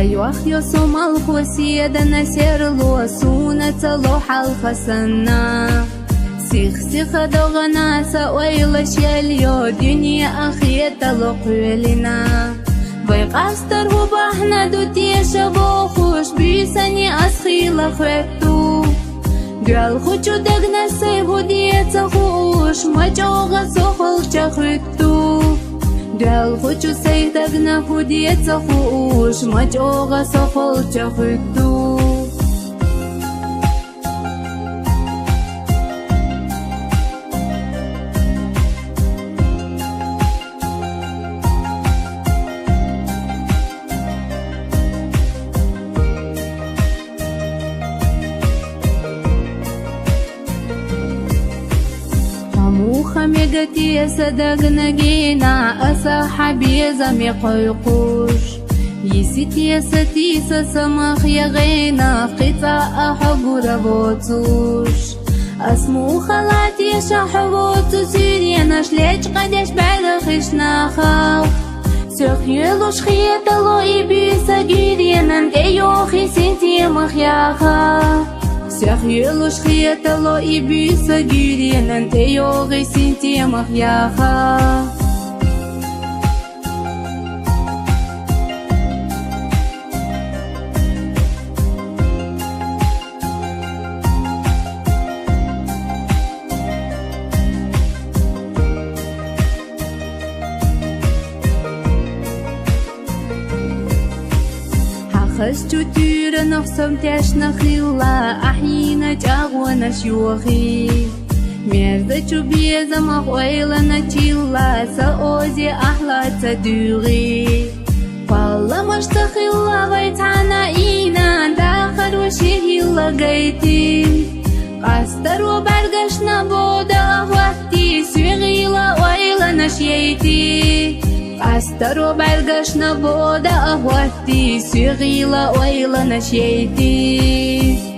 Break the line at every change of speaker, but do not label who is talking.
يوخيو سوم الخوسية نسير لو سونة لوح الخسنا سيخ سيخ دوغنا سويل شيليو دنيا أخية لقلنا بيقاستر هو بحنا دوتي شبو خوش بيساني أسخي لخوتو قال خوشو دقنا سيبو ديتا خوش مجوغا سوخل شخوتو قال خوشو سيدقنا فوديتا خوش مجوغا سوخل شخوتو خميقتي صدقنا جينا أصحابي زمي قيقوش يسيتي يا ستي سسمخ يا غينا قطع حبور بوتوش اسمو خلاتي شحبوتو سيرينا شليش قدش بعد خشنا خاف سخيلوش خيطلو إبيسا جيرينا ايوخي سنتي مخياخا سخيلوش خيطلو إبيسا جيرينا ايوخي سنتي مخياخا خشتو تيرا نفسم تاش نخيلا أحينا جاغوانا شيوخي ميرزتو بيزا مغويلا نتيلا سأوزي أحلى تدوغي والله مشتخيلا غيتعنا إينا داخل وشيهيلا غيتين قاستر وبرقشنا بودا وقتي سويغيلا ويلا نشيتي أسترو برقشنا بودا أهوتي سيغيلا ويلا نشيتي